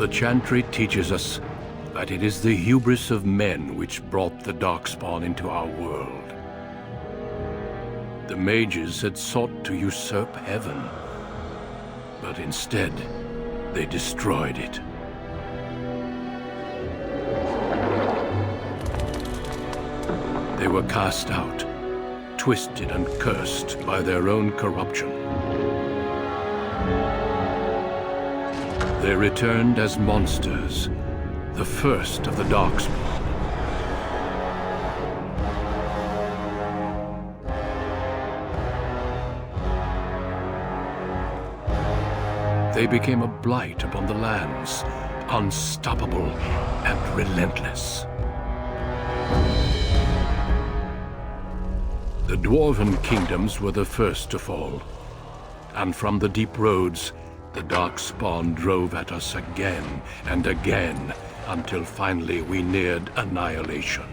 The Chantry teaches us that it is the hubris of men which brought the Darkspawn into our world. The mages had sought to usurp heaven, but instead, they destroyed it. They were cast out, twisted and cursed by their own corruption. They returned as monsters, the first of the Darkspawn. They became a blight upon the lands, unstoppable and relentless. The Dwarven kingdoms were the first to fall, and from the deep roads, the Darkspawn drove at us again and again, until finally we neared annihilation.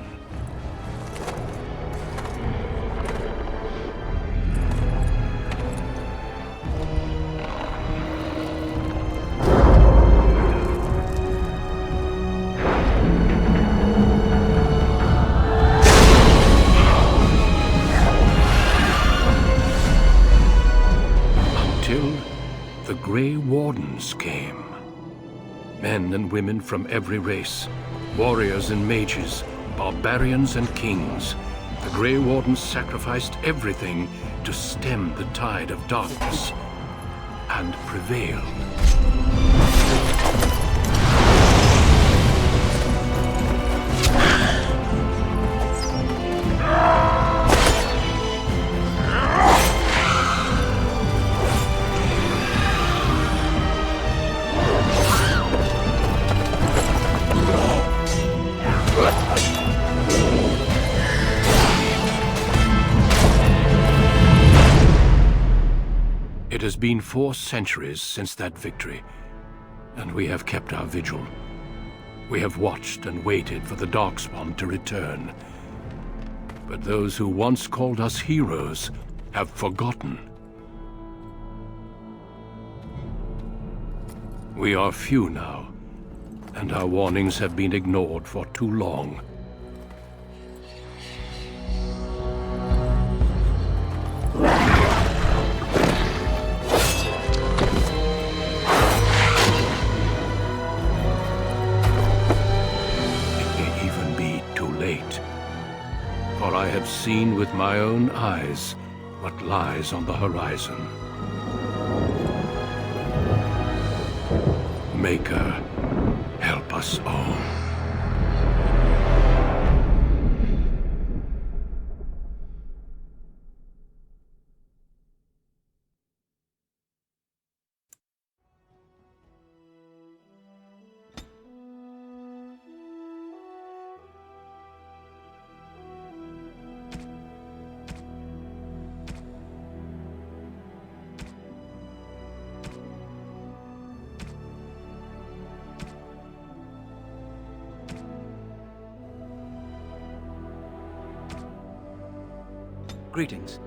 The Grey Wardens came. Men and women from every race, warriors and mages, barbarians and kings. The Grey Wardens sacrificed everything to stem the tide of darkness, and prevailed. It has been 4 centuries since that victory, and we have kept our vigil. We have watched and waited for the Darkspawn to return. But those who once called us heroes have forgotten. We are few now, and our warnings have been ignored for too long. For I have seen with my own eyes what lies on the horizon. Maker, help us all. Greetings.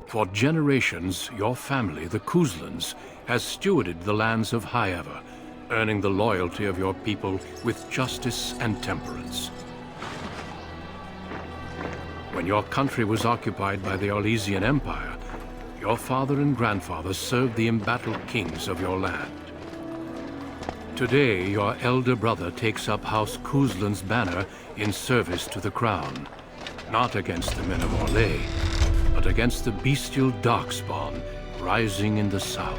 For generations, your family, the Kuzlans, has stewarded the lands of Highever, earning the loyalty of your people with justice and temperance. When your country was occupied by the Orlesian Empire, your father and grandfather served the embattled kings of your land. Today, your elder brother takes up House Kuzlan's banner in service to the crown, not against the men of Orlais, but against the bestial darkspawn rising in the south.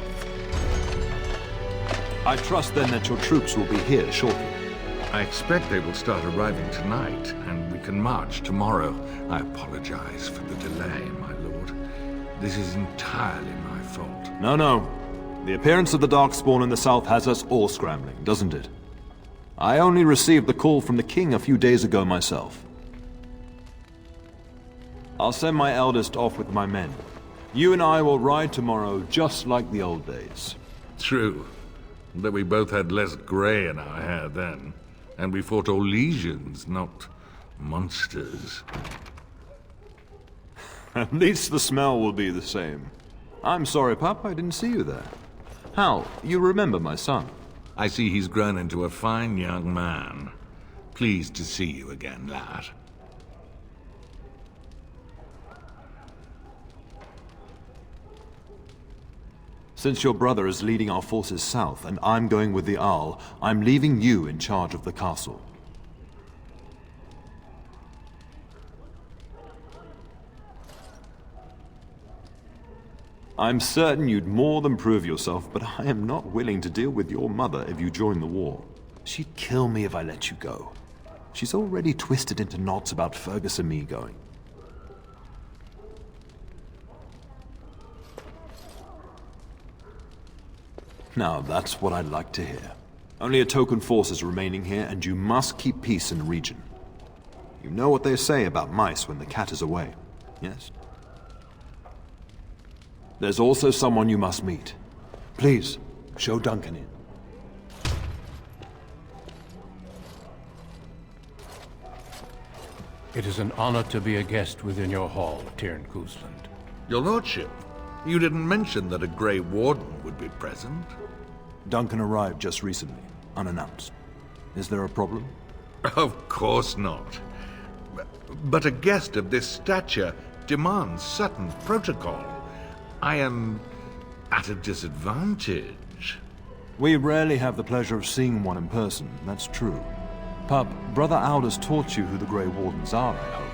I trust then that your troops will be here shortly. I expect they will start arriving tonight, and we can march tomorrow. I apologize for the delay, my lord. This is entirely my fault. No. The appearance of the Darkspawn in the south has us all scrambling, doesn't it? I only received the call from the king a few days ago myself. I'll send my eldest off with my men. You and I will ride tomorrow just like the old days. True. But we both had less grey in our hair then. And we fought all legions, not monsters. At least the smell will be the same. I'm sorry, Pup, I didn't see you there. Hal, you remember my son? I see he's grown into a fine young man. Pleased to see you again, lad. Since your brother is leading our forces south and I'm going with the Owl, I'm leaving you in charge of the castle. I'm certain you'd more than prove yourself, but I am not willing to deal with your mother if you join the war. She'd kill me if I let you go. She's already twisted into knots about Fergus and me going. Now, that's what I'd like to hear. Only a token force is remaining here, and you must keep peace in the region. You know what they say about mice when the cat is away, yes? There's also someone you must meet. Please, show Duncan in. It is an honor to be a guest within your hall, Tyrn Cousland. Your lordship, you didn't mention that a Grey Warden would be present. Duncan arrived just recently, unannounced. Is there a problem? Of course not. But a guest of this stature demands certain protocol. I am at a disadvantage. We rarely have the pleasure of seeing one in person, that's true. Pup, Brother Aldous taught you who the Grey Wardens are, I hope.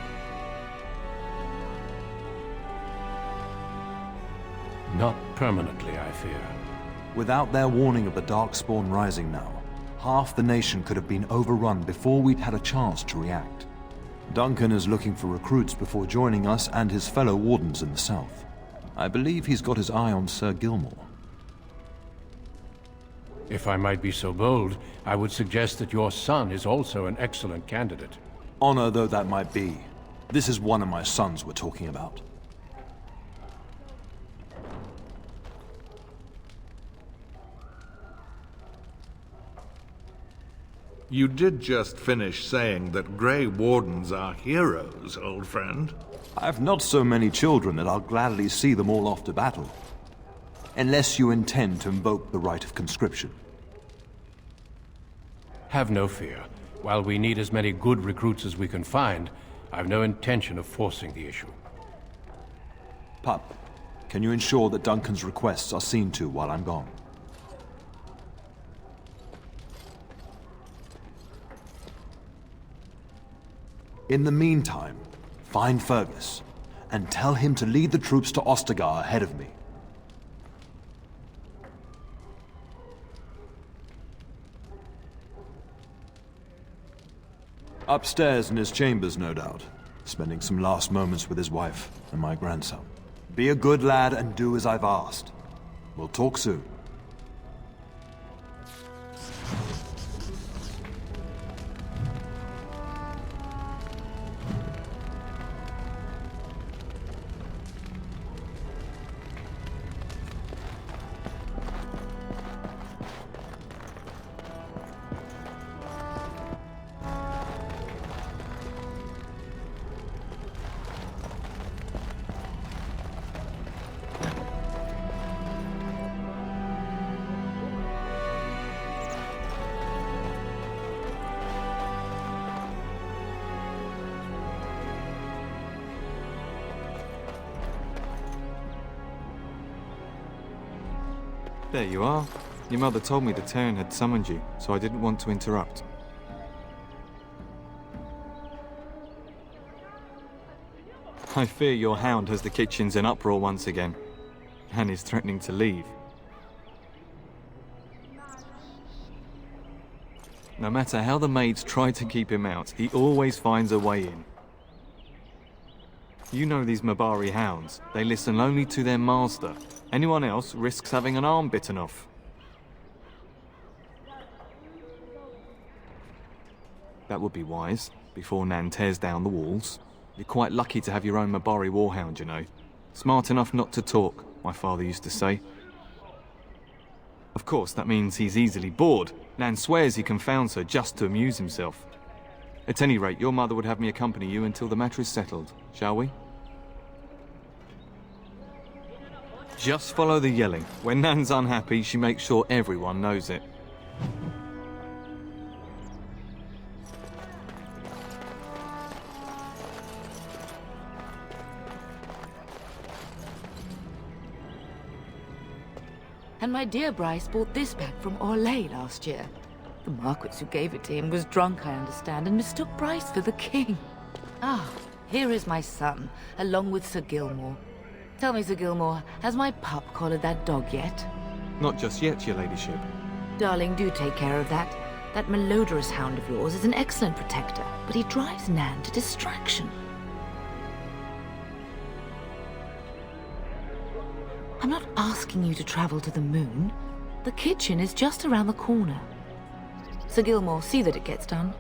Not permanently, I fear. Without their warning of the Darkspawn rising now, half the nation could have been overrun before we'd had a chance to react. Duncan is looking for recruits before joining us and his fellow Wardens in the south. I believe he's got his eye on Sir Gilmore. If I might be so bold, I would suggest that your son is also an excellent candidate. Honor though that might be, this is one of my sons we're talking about. You did just finish saying that Grey Wardens are heroes, old friend. I've not so many children that I'll gladly see them all off to battle. Unless you intend to invoke the right of conscription. Have no fear. While we need as many good recruits as we can find, I've no intention of forcing the issue. Pup, can you ensure that Duncan's requests are seen to while I'm gone? In the meantime, find Fergus, and tell him to lead the troops to Ostagar ahead of me. Upstairs in his chambers, no doubt, spending some last moments with his wife and my grandson. Be a good lad and do as I've asked. We'll talk soon. There you are. Your mother told me the Terran had summoned you, so I didn't want to interrupt. I fear your hound has the kitchens in uproar once again, and is threatening to leave. No matter how the maids try to keep him out, he always finds a way in. You know these Mabari hounds. They listen only to their master. Anyone else risks having an arm bitten off. That would be wise, before Nan tears down the walls. You're quite lucky to have your own Mabari warhound, you know. Smart enough not to talk, my father used to say. Of course, that means he's easily bored. Nan swears he confounds her just to amuse himself. At any rate, your mother would have me accompany you until the matter is settled, shall we? Just follow the yelling. When Nan's unhappy, she makes sure everyone knows it. And my dear Bryce bought this back from Orlais last year. The Marquis who gave it to him was drunk, I understand, and mistook Bryce for the king. Ah, here is my son, along with Sir Gilmore. Tell me, Sir Gilmore, has my pup collared that dog yet? Not just yet, your ladyship. Darling, do take care of that. That malodorous hound of yours is an excellent protector, but he drives Nan to distraction. I'm not asking you to travel to the moon. The kitchen is just around the corner. Sir Gilmore, see that it gets done.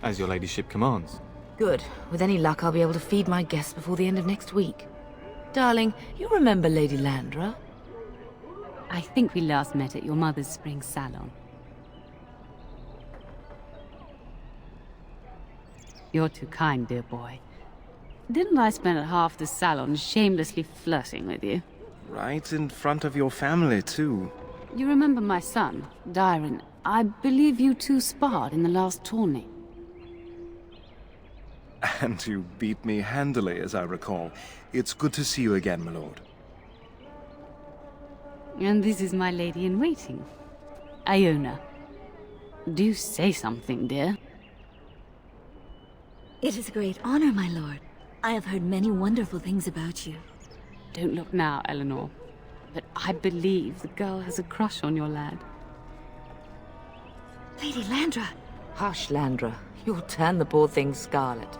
As your ladyship commands. Good. With any luck, I'll be able to feed my guests before the end of next week. Darling, you remember Lady Landra? I think we last met at your mother's spring salon. You're too kind, dear boy. Didn't I spend half the salon shamelessly flirting with you? Right in front of your family, too. You remember my son, Dyron. I believe you two sparred in the last tourney. And you beat me handily, as I recall. It's good to see you again, my lord. And this is my lady-in-waiting, Iona. Do say something, dear. It is a great honor, my lord. I have heard many wonderful things about you. Don't look now, Eleanor. But I believe the girl has a crush on your lad. Lady Landra! Hush, Landra. You'll turn the poor thing scarlet.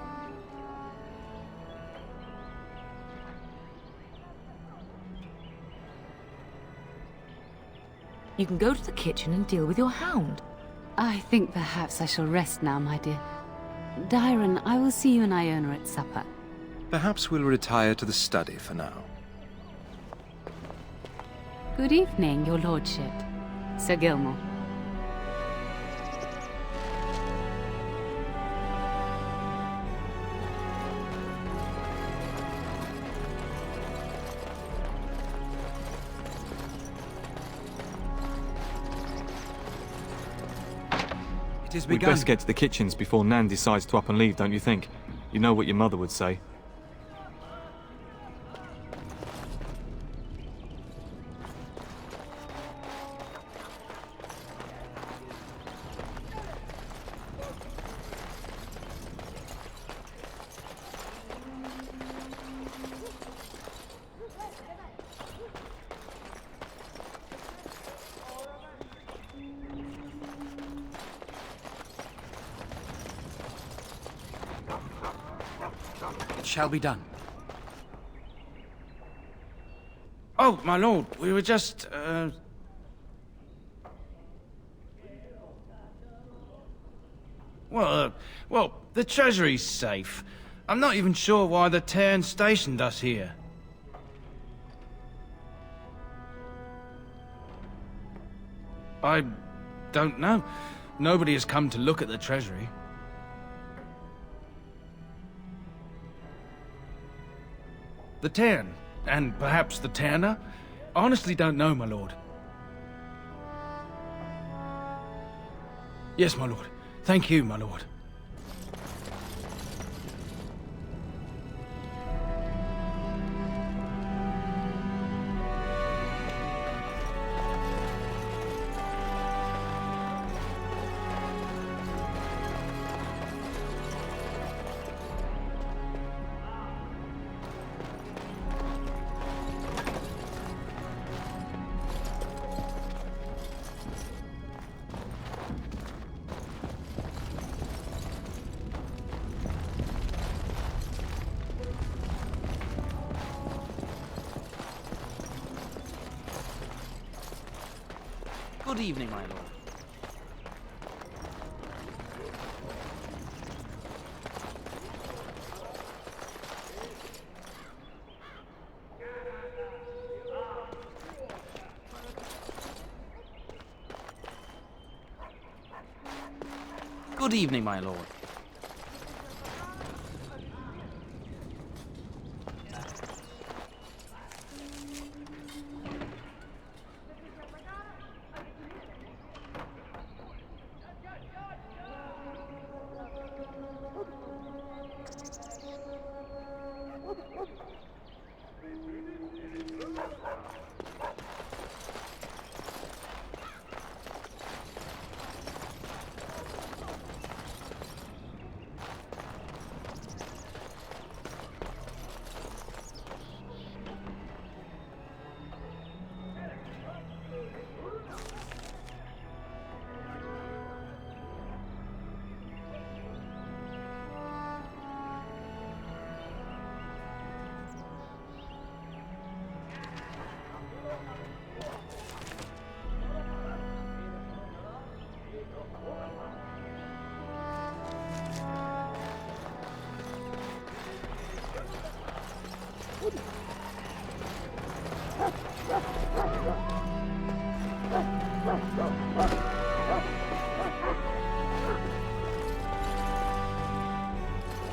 You can go to the kitchen and deal with your hound. I think perhaps I shall rest now, my dear. Dyron, I will see you and Iona at supper. Perhaps we'll retire to the study for now. Good evening, your lordship. Sir Gilmore. We'd best get to the kitchens before Nan decides to up and leave, don't you think? You know what your mother would say. It shall be done. Oh, my lord, we were just, Well, the treasury's safe. I'm not even sure why the Terran stationed us here. I don't know. Nobody has come to look at the treasury. The Terran, and perhaps the Terna? Honestly don't know, my lord. Yes, my lord. Thank you, my lord. Good evening, my lord. Good evening, my lord.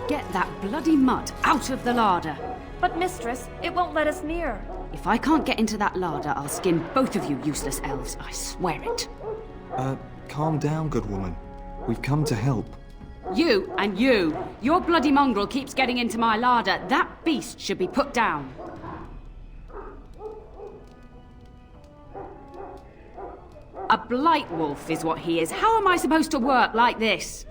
Get that bloody mutt out of the larder. But mistress, it won't let us near. If I can't get into that larder, I'll skin both of you useless elves, I swear it. Calm down, good woman. We've come to help. You and you. Your bloody mongrel keeps getting into my larder. That beast should be put down. A blight wolf is what he is. How am I supposed to work like this?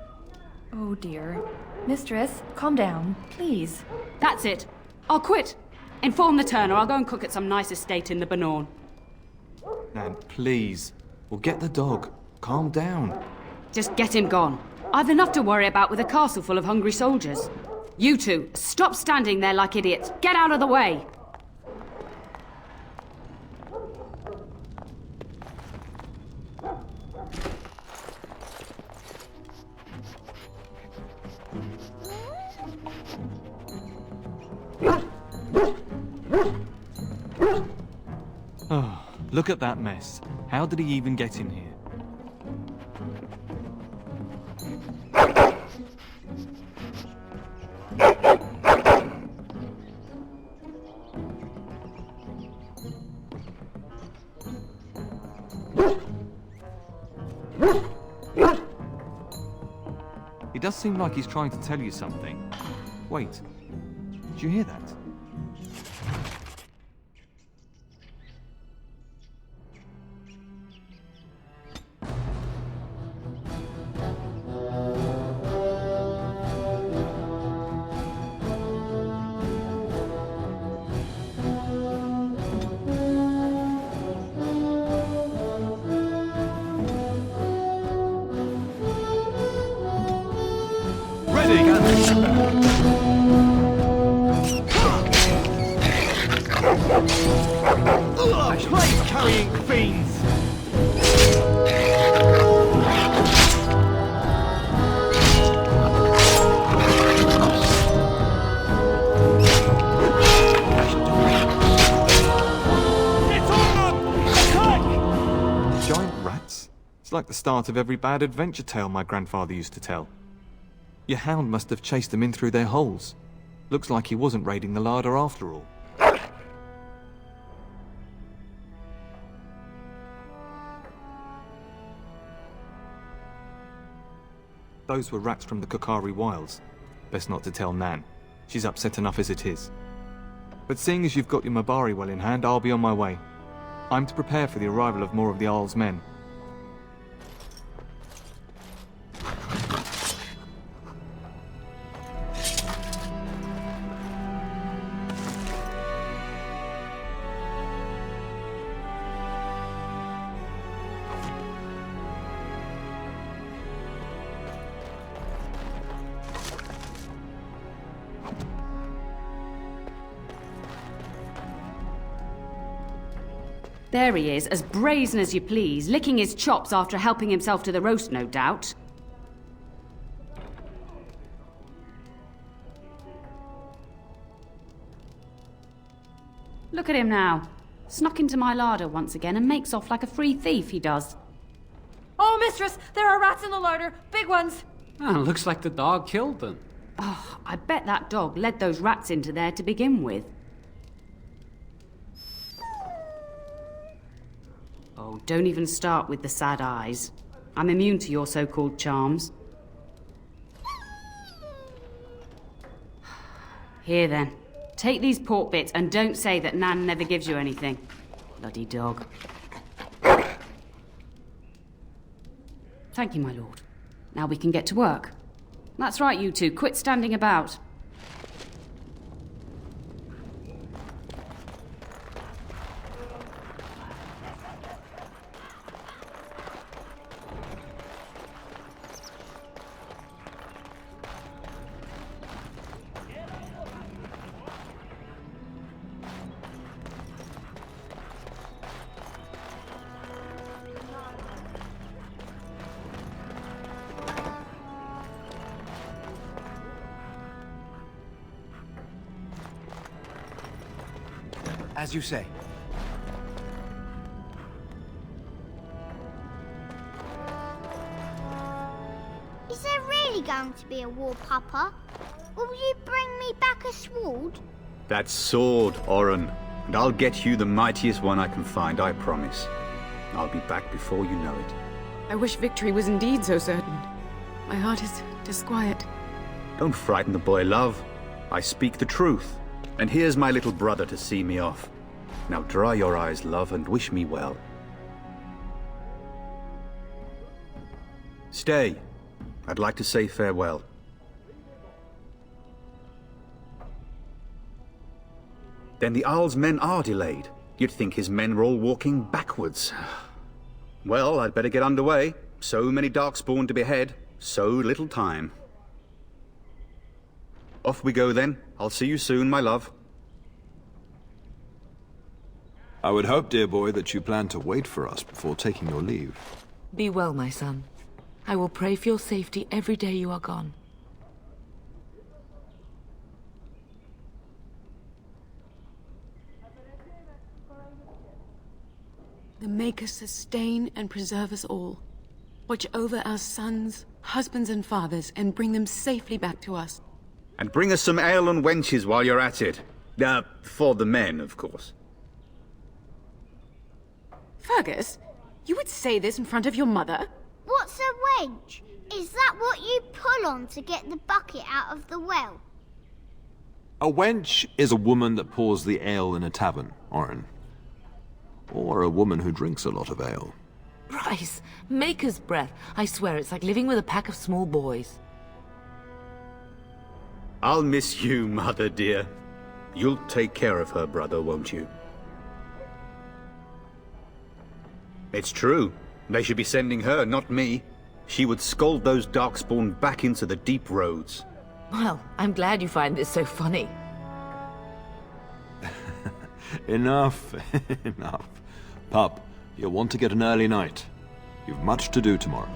Oh dear. Mistress, calm down, please. That's it. I'll quit. Inform the turner. I'll go and cook at some nice estate in the Banorn. Nan, please. We'll get the dog. Calm down. Just get him gone. I've enough to worry about with a castle full of hungry soldiers. You two, stop standing there like idiots. Get out of the way. Oh, look at that mess. How did he even get in here? It does seem like he's trying to tell you something. Wait, did you hear that? Carrying fiends! Giant rats? It's like the start of every bad adventure tale my grandfather used to tell. Your hound must have chased them in through their holes. Looks like he wasn't raiding the larder after all. Those were rats from the Kokari Wilds. Best not to tell Nan. She's upset enough as it is. But seeing as you've got your Mabari well in hand, I'll be on my way. I'm to prepare for the arrival of more of the Jarl's men. There he is, as brazen as you please, licking his chops after helping himself to the roast, no doubt. Look at him now. Snuck into my larder once again and makes off like a free thief, he does. Oh, mistress! There are rats in the larder! Big ones! Looks like the dog killed them. Oh, I bet that dog led those rats into there to begin with. Oh, don't even start with the sad eyes. I'm immune to your so-called charms. Here then. Take these pork bits and don't say that Nan never gives you anything. Bloody dog. Thank you, my lord. Now we can get to work. That's right, you two. Quit standing about. As you say. Is there really going to be a war, Papa? Will you bring me back a sword? That sword, Oren. And I'll get you the mightiest one I can find, I promise. I'll be back before you know it. I wish victory was indeed so certain. My heart is disquiet. Don't frighten the boy, love. I speak the truth. And here's my little brother to see me off. Now dry your eyes, love, and wish me well. Stay. I'd like to say farewell. Then the Arl's men are delayed. You'd think his men were all walking backwards. Well, I'd better get underway. So many Darkspawn to behead, so little time. Off we go then. I'll see you soon, my love. I would hope, dear boy, that you plan to wait for us before taking your leave. Be well, my son. I will pray for your safety every day you are gone. The Maker sustain and preserve us all. Watch over our sons, husbands and fathers, and bring them safely back to us. And bring us some ale and wenches while you're at it. For the men, of course. Fergus, you would say this in front of your mother? What's a wench? Is that what you pull on to get the bucket out of the well? A wench is a woman that pours the ale in a tavern, Oren. Or a woman who drinks a lot of ale. Bryce, Maker's breath. I swear it's like living with a pack of small boys. I'll miss you, mother dear. You'll take care of her, brother, won't you? It's true. They should be sending her, not me. She would scold those Darkspawn back into the deep roads. Well, I'm glad you find this so funny. Enough, enough. Pup, you'll want to get an early night. You've much to do tomorrow.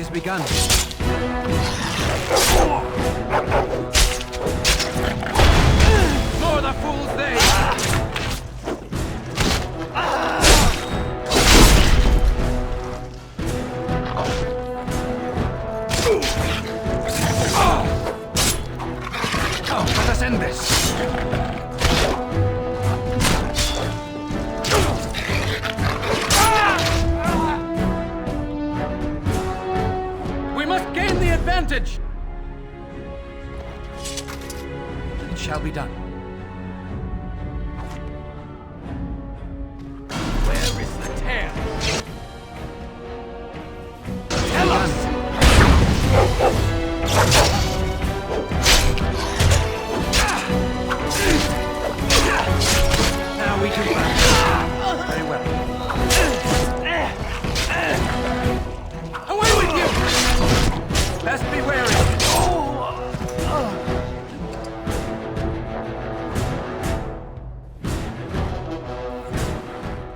is begun. More the fools they! Come, let us end this. We must gain the advantage! It shall be done. Where is the tear? Tell us! Now we can run. Very well. Away with you! Best be wary.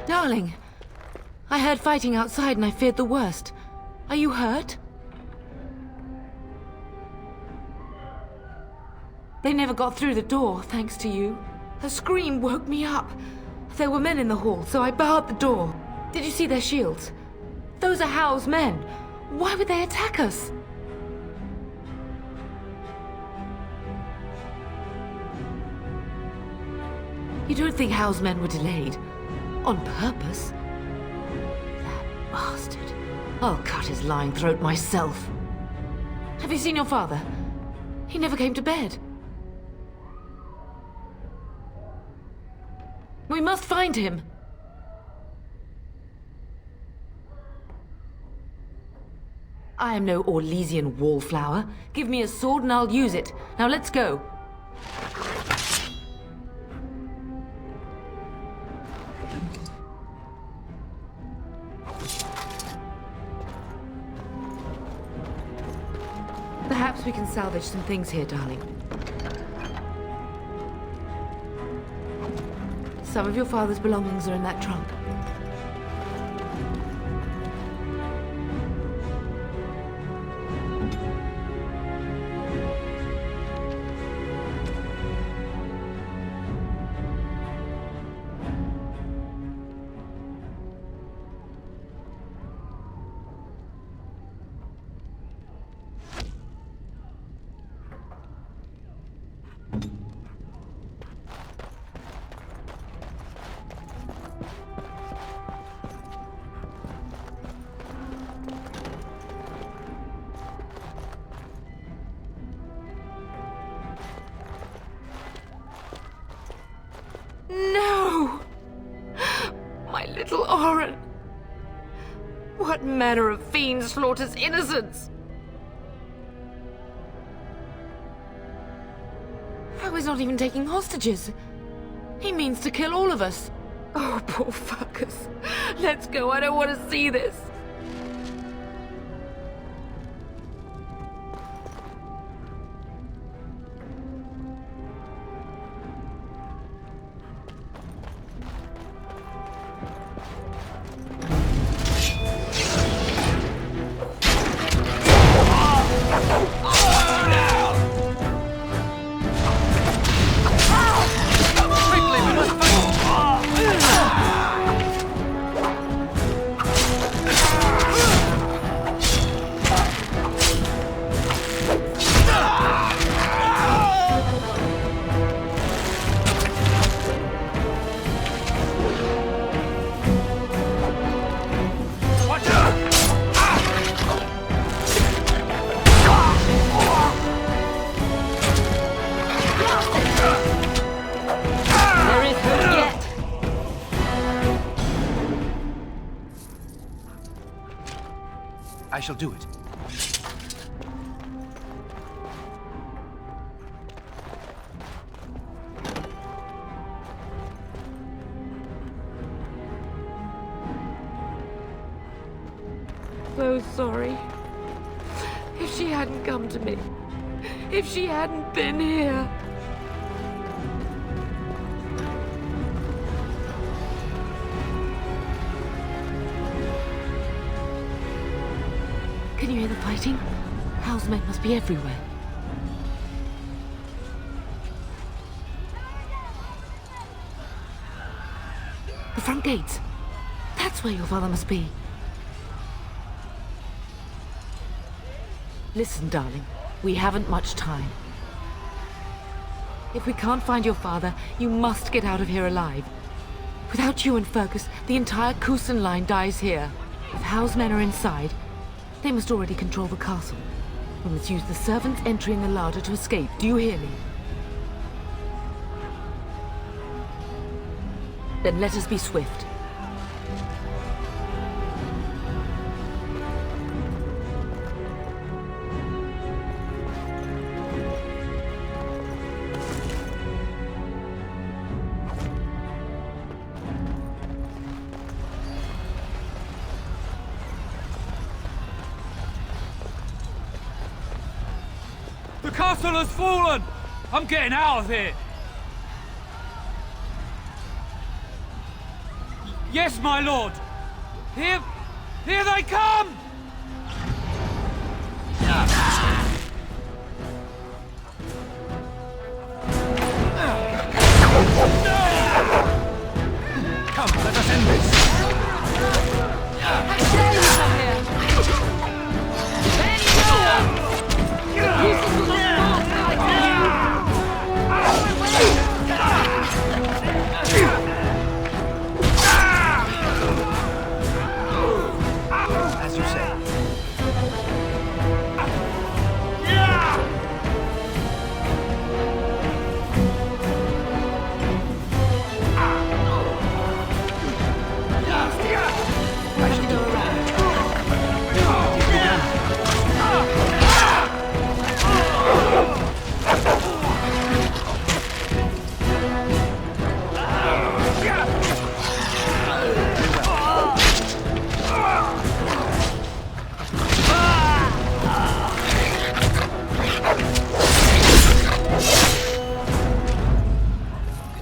Darling, I heard fighting outside and I feared the worst. Are you hurt? They never got through the door, thanks to you. Her scream woke me up. There were men in the hall, so I barred the door. Did you see their shields? Those are Howe's men. Why would they attack us? You don't think Howe's men were delayed? On purpose? That bastard. I'll cut his lying throat myself. Have you seen your father? He never came to bed. We must find him. I am no Orlesian wallflower. Give me a sword and I'll use it. Now let's go. Perhaps we can salvage some things here, darling. Some of your father's belongings are in that trunk. No! My little Oren! What manner of fiend slaughters innocents? He's not even taking hostages. He means to kill all of us. Oh, poor fuckers. Let's go, I don't want to see this. I shall do it. So sorry. If she hadn't come to me, if she hadn't been here. Can you hear the fighting? Hal's men must be everywhere. The front gates. That's where your father must be. Listen, darling. We haven't much time. If we can't find your father, you must get out of here alive. Without you and Fergus, the entire Kusen line dies here. If Hal's men are inside, they must already control the castle. We must use the servants entering the larder to escape. Do you hear me? Then let us be swift. The castle has fallen! I'm getting out of here! Yes, my lord! Here they come! Come, let us end this! How dare you come here! Bend down! Use the little As you say.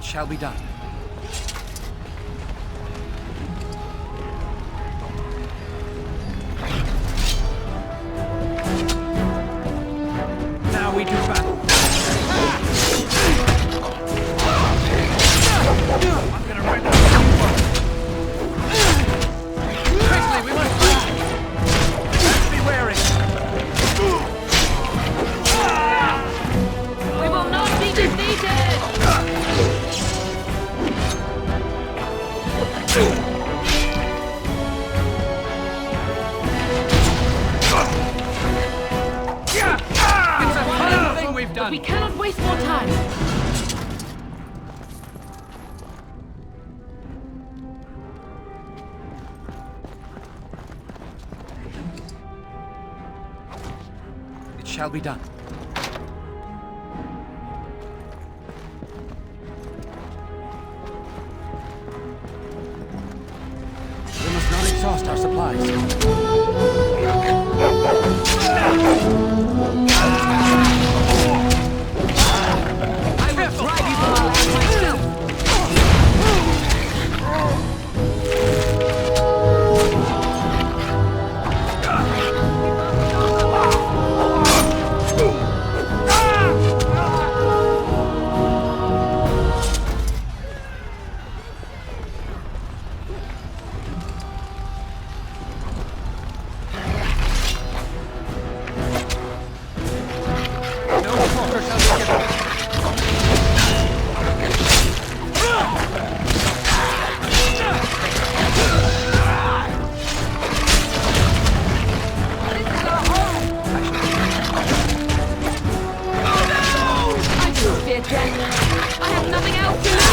Shall be done. Now we do battle. I'm gonna render you. Quickly, we must fight. Let's be wary. We will not be defeated! It's a fun thing we've done. We cannot waste more time. It shall be done. We must not exhaust our supplies. I will drive you from our land myself! I have nothing else to lose!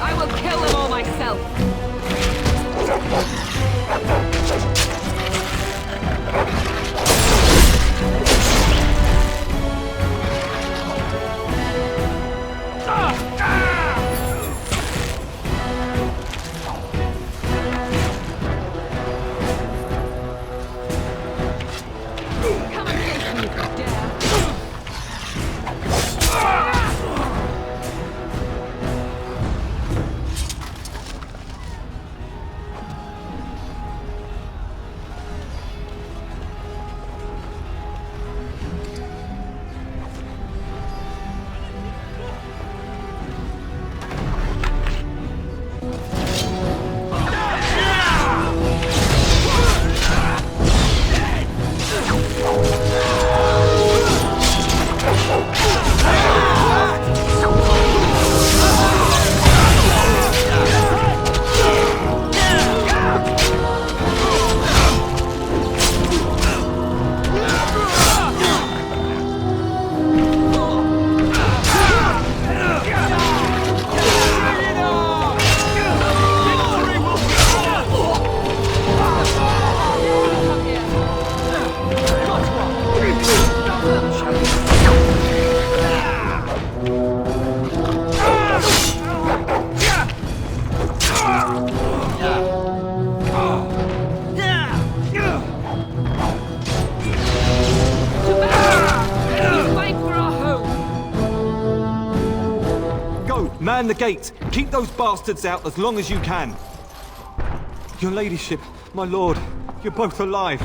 I will kill them all myself! Man the gate! Keep those bastards out as long as you can! Your ladyship, my lord, you're both alive.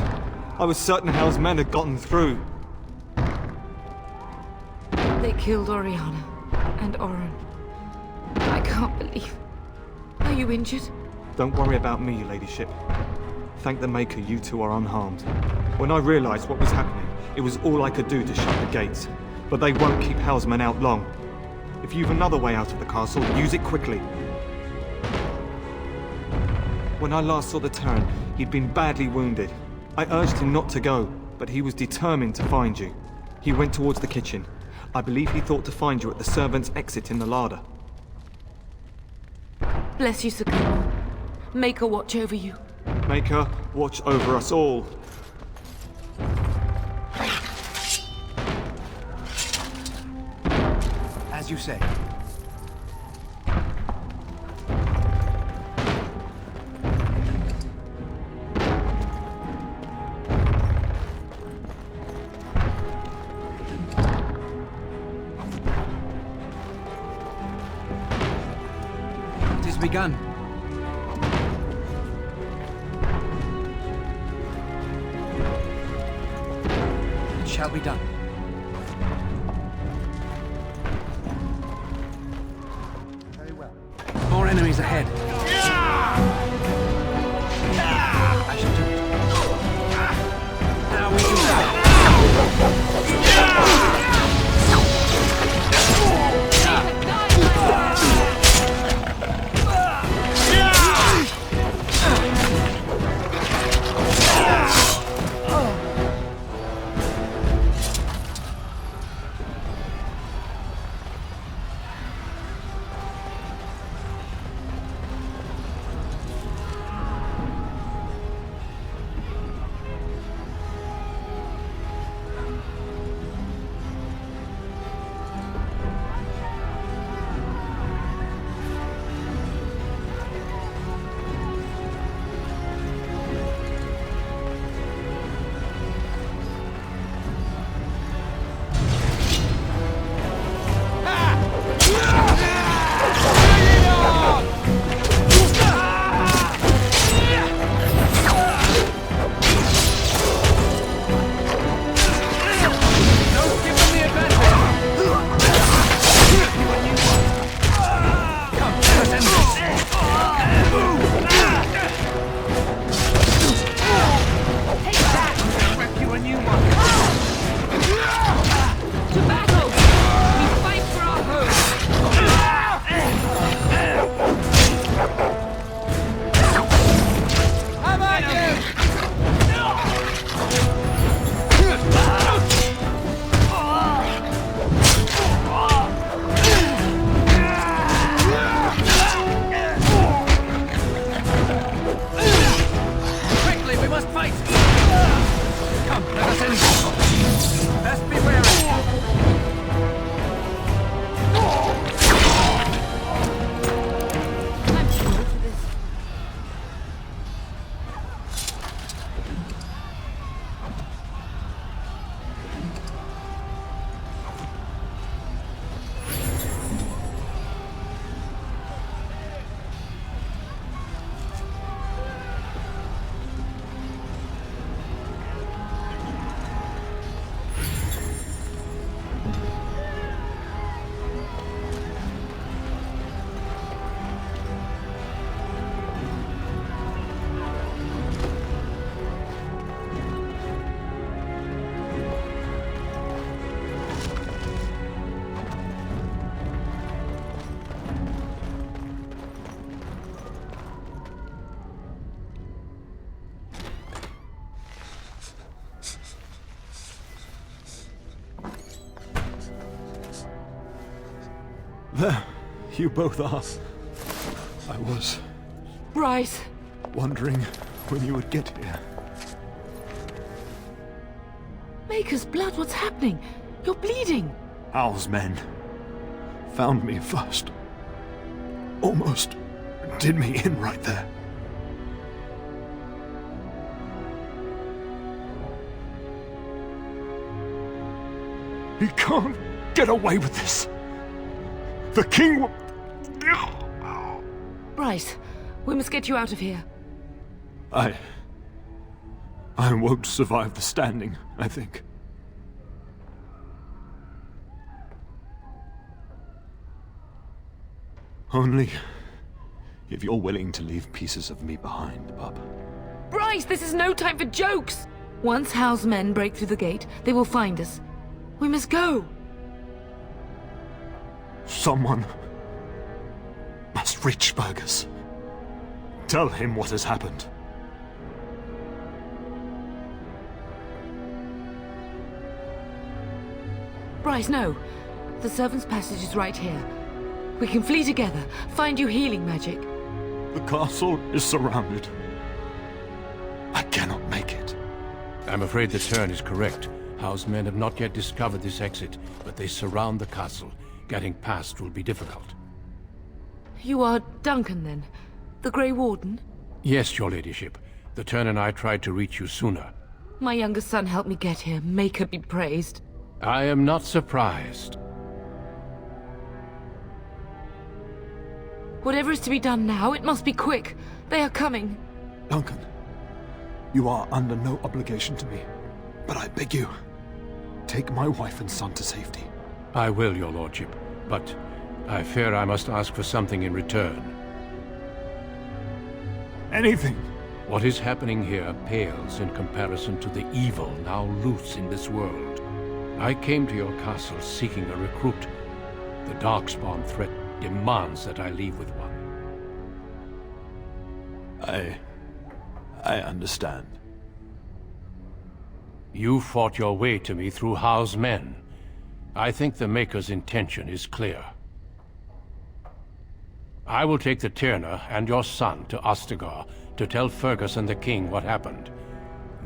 I was certain Hal's men had gotten through. They killed Oriana and Oren. I can't believe... Are you injured? Don't worry about me, your ladyship. Thank the Maker you two are unharmed. When I realized what was happening, it was all I could do to shut the gates. But they won't keep Hal's men out long. If you've another way out of the castle, use it quickly. When I last saw the Terran, he'd been badly wounded. I urged him not to go, but he was determined to find you. He went towards the kitchen. I believe he thought to find you at the servants' exit in the larder. Bless you, Sir Colonel. Maker watch over you. Maker, watch over us all. As you say. It is begun. It shall be done. More enemies ahead. I shall do it. Now we do that. There, you both are. I was Bryce! wondering when you would get here. Maker's blood, what's happening? You're bleeding! Hal's men found me first. Almost did me in right there. He can't get away with this. The king Bryce, we must get you out of here. I won't survive the standing, I think. Only if you're willing to leave pieces of me behind, Pup. Bryce, this is no time for jokes! Once Howe's men break through the gate, they will find us. We must go! Someone must reach Fergus. Tell him what has happened. Bryce, no. The servant's passage is right here. We can flee together, find you healing magic. The castle is surrounded. I cannot make it. I'm afraid the Tern is correct. Howe's men have not yet discovered this exit, but they surround the castle. Getting past will be difficult. You are Duncan, then? The Grey Warden? Yes, your ladyship. The Tern and I tried to reach you sooner. My younger son helped me get here. Make her be praised. I am not surprised. Whatever is to be done now, it must be quick. They are coming. Duncan, you are under no obligation to me, but I beg you, take my wife and son to safety. I will, your lordship, but I fear I must ask for something in return. Anything. What is happening here pales in comparison to the evil now loose in this world. I came to your castle seeking a recruit. The Darkspawn threat demands that I leave with one. I understand. You fought your way to me through Howe's men. I think the Maker's intention is clear. I will take the Tyrna and your son to Ostagar to tell Fergus and the King what happened.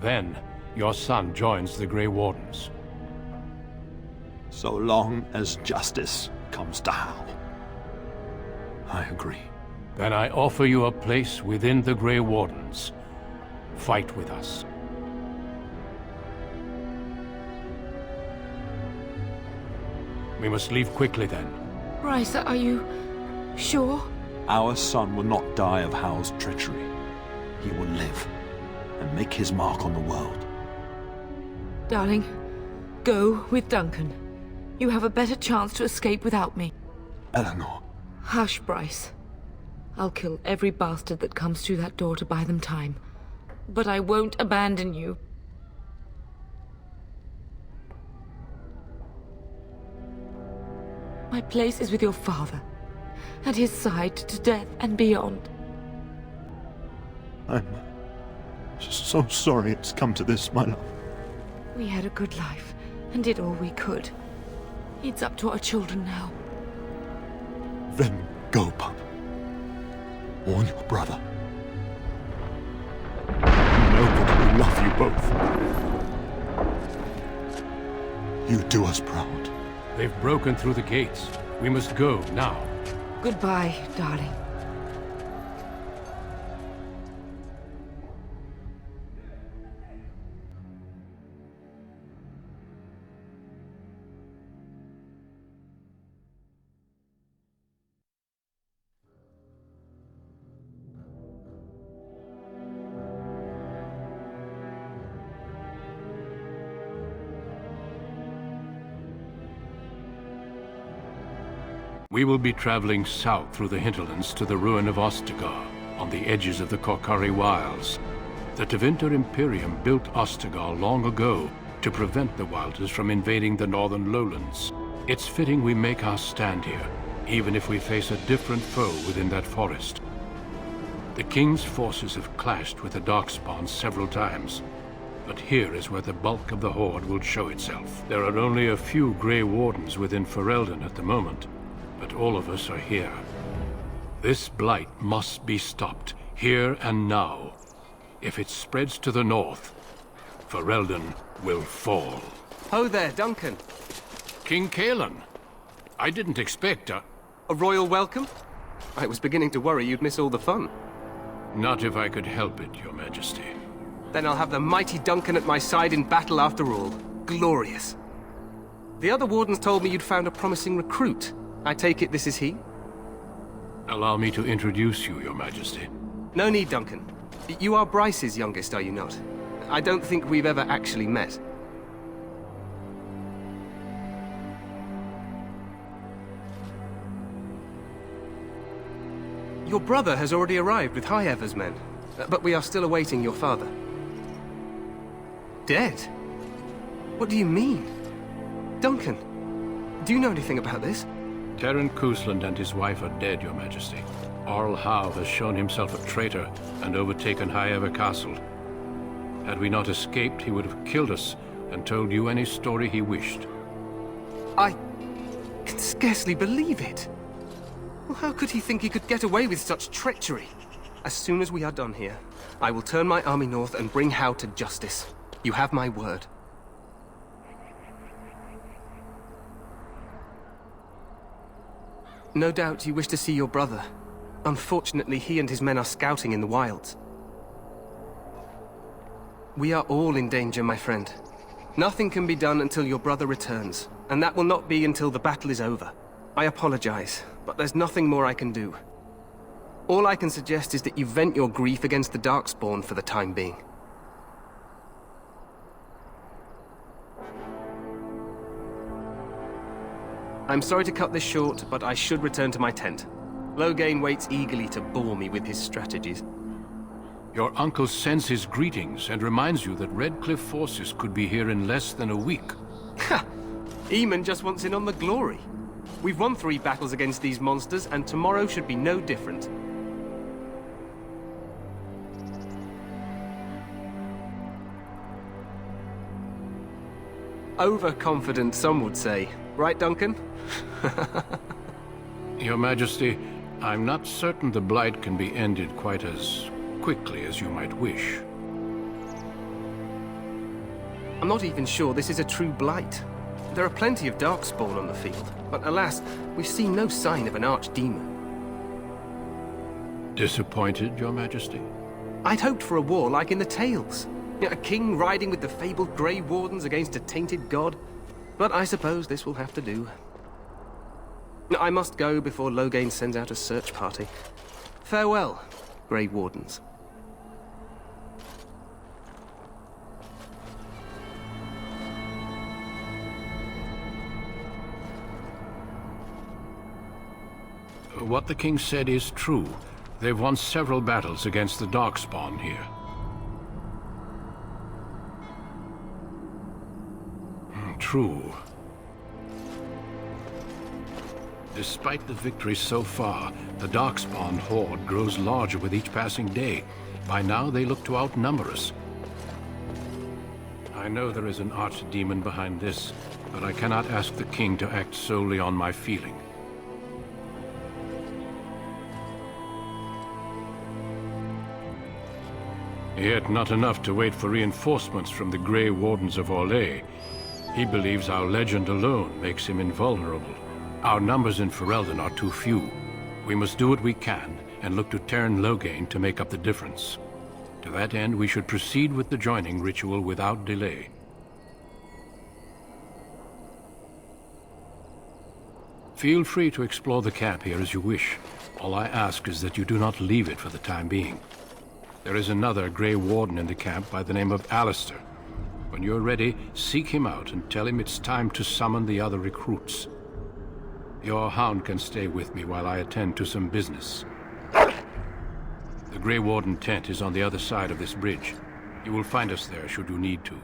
Then, your son joins the Grey Wardens. So long as justice comes to Howe. I agree. Then I offer you a place within the Grey Wardens. Fight with us. We must leave quickly then. Bryce, are you sure? Our son will not die of Howe's treachery. He will live and make his mark on the world. Darling, go with Duncan. You have a better chance to escape without me. Eleanor. Hush, Bryce. I'll kill every bastard that comes through that door to buy them time. But I won't abandon you. My place is with your father. At his side to death and beyond. I'm so sorry it's come to this, my love. We had a good life and did all we could. It's up to our children now. Then go, pup. Warn your brother. Know that we love you both. You do us proud. They've broken through the gates. We must go now. Goodbye, darling. We will be traveling south through the hinterlands to the ruin of Ostagar, on the edges of the Korkari Wilds. The Tevinter Imperium built Ostagar long ago to prevent the Wilders from invading the northern lowlands. It's fitting we make our stand here, even if we face a different foe within that forest. The King's forces have clashed with the Darkspawn several times, but here is where the bulk of the Horde will show itself. There are only a few Grey Wardens within Ferelden at the moment, but all of us are here. This blight must be stopped, here and now. If it spreads to the north, Ferelden will fall. Ho there, Duncan. King Kaelan. I didn't expect a royal welcome? I was beginning to worry you'd miss all the fun. Not if I could help it, Your Majesty. Then I'll have the mighty Duncan at my side in battle after all. Glorious. The other wardens told me you'd found a promising recruit. I take it this is he? Allow me to introduce you, Your Majesty. No need, Duncan. You are Bryce's youngest, are you not? I don't think we've ever actually met. Your brother has already arrived with High Ever's men, but we are still awaiting your father. Dead? What do you mean? Duncan, do you know anything about this? Terran Cousland and his wife are dead, Your Majesty. Arl Howe has shown himself a traitor and overtaken High Ever Castle. Had we not escaped, he would have killed us and told you any story he wished. I can scarcely believe it. Well, how could he think he could get away with such treachery? As soon as we are done here, I will turn my army north and bring Howe to justice. You have my word. No doubt you wish to see your brother. Unfortunately, he and his men are scouting in the wilds. We are all in danger, my friend. Nothing can be done until your brother returns, and that will not be until the battle is over. I apologize, but there's nothing more I can do. All I can suggest is that you vent your grief against the Darkspawn for the time being. I'm sorry to cut this short, but I should return to my tent. Loghain waits eagerly to bore me with his strategies. Your uncle sends his greetings and reminds you that Redcliffe forces could be here in less than a week. Ha! Eamon just wants in on the glory. We've won 3 battles against these monsters, and tomorrow should be no different. Overconfident, some would say. Right, Duncan? Your Majesty, I'm not certain the Blight can be ended quite as quickly as you might wish. I'm not even sure this is a true Blight. There are plenty of Darkspawn on the field, but alas, we've seen no sign of an archdemon. Disappointed, Your Majesty? I'd hoped for a war like in the tales. A king riding with the fabled Grey Wardens against a tainted god. But I suppose this will have to do. I must go before Loghain sends out a search party. Farewell, Grey Wardens. What the king said is true. They've won several battles against the Darkspawn here. True. Despite the victories so far, the Darkspawn horde grows larger with each passing day. By now, they look to outnumber us. I know there is an archdemon behind this, but I cannot ask the king to act solely on my feeling. Yet not enough to wait for reinforcements from the Grey Wardens of Orlais. He believes our legend alone makes him invulnerable. Our numbers in Ferelden are too few. We must do what we can, and look to Terran Loghain to make up the difference. To that end, we should proceed with the joining ritual without delay. Feel free to explore the camp here as you wish. All I ask is that you do not leave it for the time being. There is another Grey Warden in the camp by the name of Alistair. When you're ready, seek him out and tell him it's time to summon the other recruits. Your hound can stay with me while I attend to some business. The Grey Warden tent is on the other side of this bridge. You will find us there should you need to.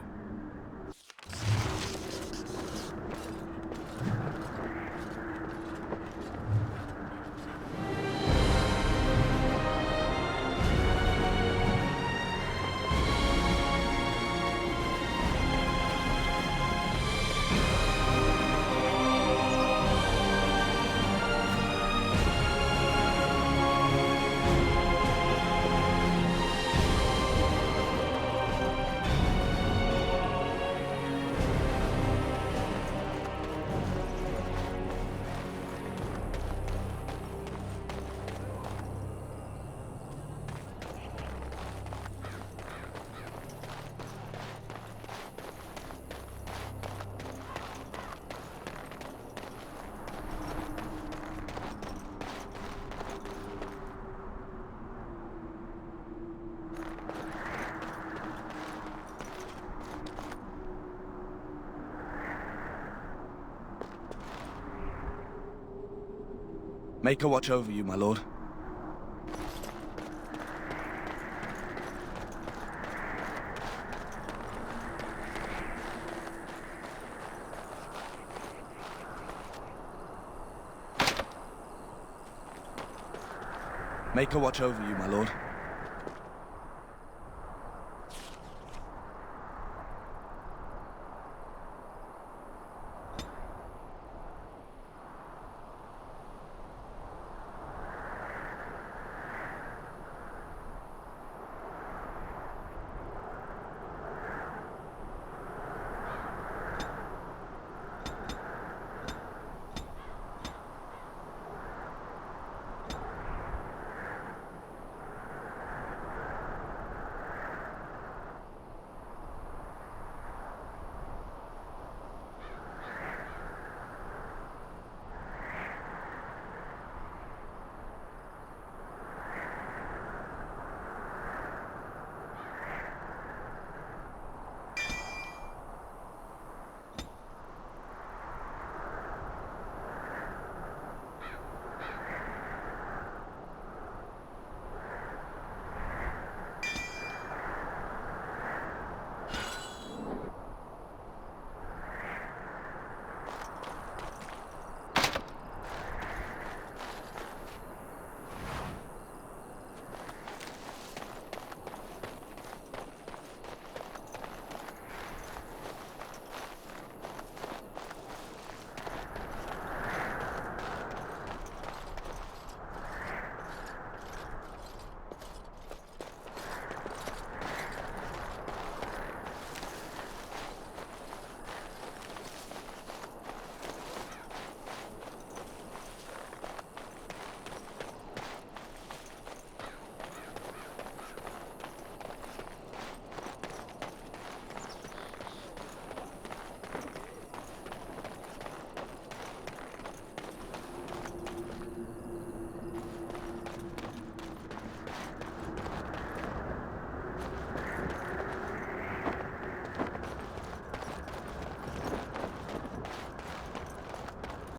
Maker watch over you, my lord. Maker watch over you, my lord.